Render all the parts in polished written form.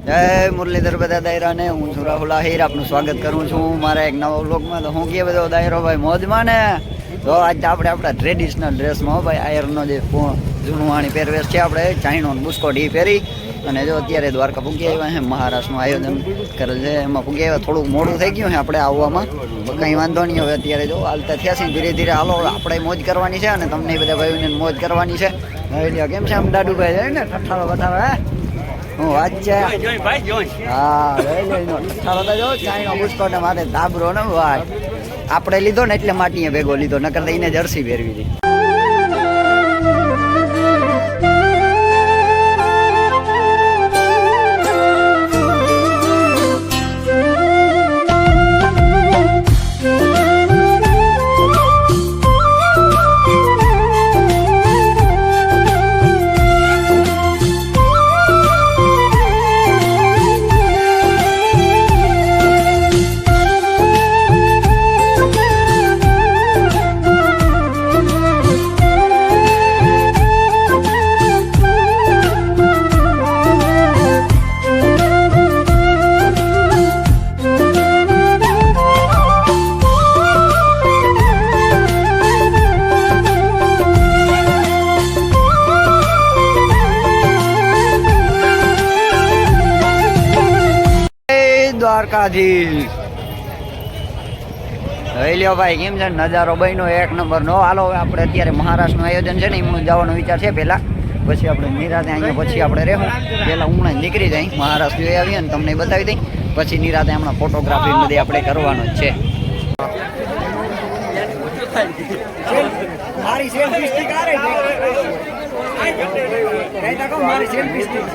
જય મુરલીધર બધા દાયરાને હું છું રાહુલ આહિર આપનું સ્વાગત કરું છું મારા એક નવા વ્લોગમાં. તો હું કે બધો દાયરો ભાઈ મોજમાં ને. તો આજે આપણે આપણા ટ્રેડિશનલ ડ્રેસમાં ભાઈ આયરનો જે જૂનું વાણી પહેરવેશ છે આપણે ચાઇનો બુસ્કોટ એ પહેરી અને જો અત્યારે દ્વારકા પૂગી આવ્યા છે. મહારાષ્ટ્રનું આયોજન કરેલ છે એમાં પૂગી આવ્યા. થોડુંક મોડું થઈ ગયું છે આપણે આવવામાં, કંઈ વાંધો નહીં. હવે અત્યારે જો હાલતા થયા છે ધીરે ધીરે હાલો આપણે મોજ કરવાની છે અને તમને બધા ભાઈઓને મોજ કરવાની છે. હવે કેમ છે આમ દાદુભાઈ છે ને ઠઠ્ઠારો બતાવે હું વાત છે. હા ઠઠ્ઠારો તો જો ચાઇનો બુસ્કોટ મારે ધાબરો ને ભાઈ આપણે લીધો ને એટલે માટીએ ભેગો લીધો, નકર એને જર્સી પહેરવી હતી. દ્વારકાધીશ લઈ લ્યો ભાઈ, કેમ છે નજારો બન્યો એક નંબર નો. હાલો આપણે અત્યારે મહારાષ્ટ્રનું આયોજન છે ને એમાં જવાનો વિચાર છે પહેલા, પછી આપણે નિરાતે અહીંયા પછી આપણે રહેવું. પહેલાં હમણાં નીકળી જાય મહારાષ્ટ્ર જોઈ આવીએ ને તમને બતાવી દઈ, પછી નિરાતે હમણાં ફોટોગ્રાફી બધી આપણે કરવાનું જ છે. મારી સેલ્ફી સ્ટિક આ રહી મારી સેલ્ફી સ્ટિક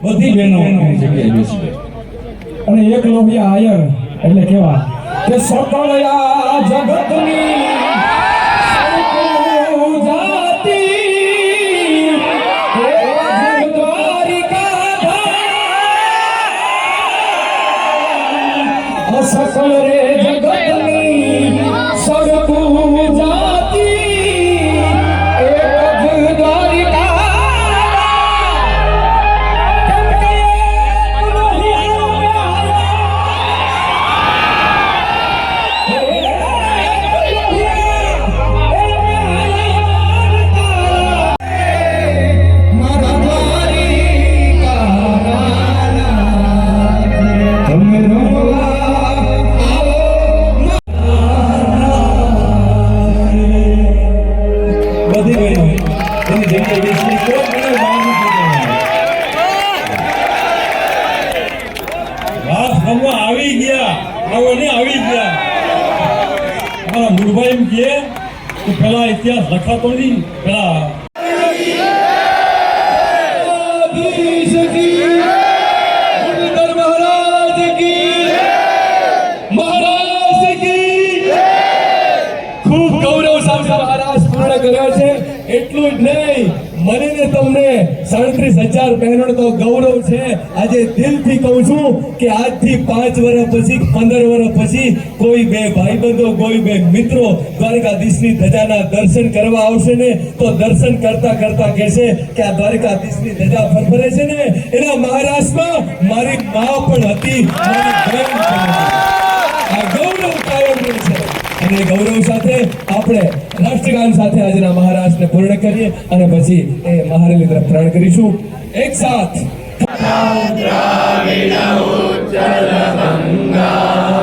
બધી બહેનો જગ્યાએ બેસી અને એક લોહિયા આયર એટલે કેવા કે સકળયા જગતની સકળ રે જગતની સર્વ જાતિ એક દ્વારિકા આવી ગયા અમારા મુરભાઈ એમ કે પેલા ઇતિહાસ લખાતો નથી પેલા ખૂબ ગૌરવ સાથે મહારાજ પૂર્ણ કર્યો છે એટલું જ નહીં મને ને તમને 37,000 બહેનો તો ગૌરવ છે આજે દિલથી કહું છું કે આજથી 5 વર્ષ પછી 15 વર્ષ પછી કોઈ બે ભાઈબંધો કોઈ બે મિત્રો દ્વારકાધીશની ધજાના દર્શન કરવા આવશે ને તો દર્શન કરતા કરતા કહેશે કે આ દ્વારકાધીશની ધજા ફરફરે છે ને એના મહારાષ્ટ્રમાં મારી મા પણ હતી મારી બહેન પણ હતી આ ગૌરવ કાયમ છે અને ગૌરવ સાથે આપણે રાષ્ટ્રગાન સાથે આજના મહારાષ્ટ્રને પૂર્ણ કરીએ અને પછી એ મહારેલી તરફ પ્રયાણ કરીશું એક સાથ દ્રાવિડ ઉચ્ચલ ગંગા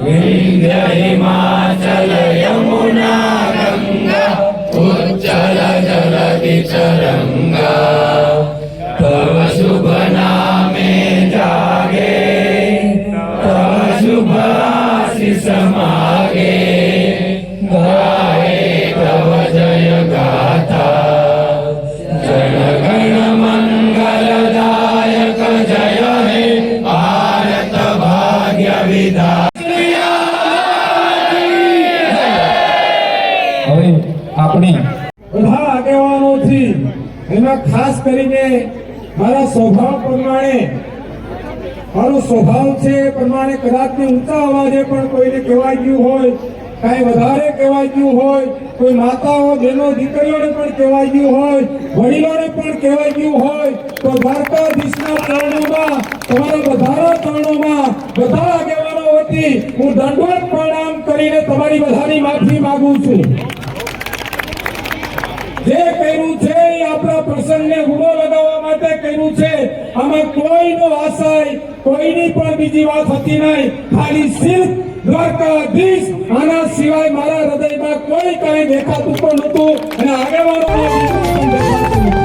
વિંધ્ય હિમાચલ યમુના ગંગા ઉચ્ચલ જલધિ તરંગા તવ શુભ નામે જાગે તવ શુભ આશીષ માગે ગાએ તવ જય ગાથા જન ગણ મંગલદાયક જય હે ભારત ભાગ્ય વિધાતા હવે આપણી બધા આગેવાનોથી એમાં ખાસ કરીને મારા સ્વભાવ પ્રમાણે મારો સ્વભાવ છે એ પ્રમાણે કદાચ ઊંચા અવાજે પણ કોઈને કહેવાય ગયું હોય કાંઈ વધારે કહેવાય ગયું હોય કોઈ માતાઓ બહેનો દીકરીઓને પણ કહેવાય ગયું હોય વડીલોને પણ કહેવાય ગયું હોય તો દ્વારકાધીશના ચરણોમાં તમારા બધાના ચરણોમાં બધા આગેવાનો વતી હું દંડવત પ્રણામ કરીને તમારી બધાની માફી માંગુ છું જે કર્યું છે એ આપણા પ્રસંગને ગુનો લગાવવા માટે કર્યું છે આમાં કોઈનો આશય કોઈની પણ બીજી વાત હતી નહીં ખાલી સિર્ફ દ્વારકાધીશ આના સિવાય મારા હૃદયમાં કોઈ કાંઈ દેખાતું પણ નહોતું અને આગેવાનો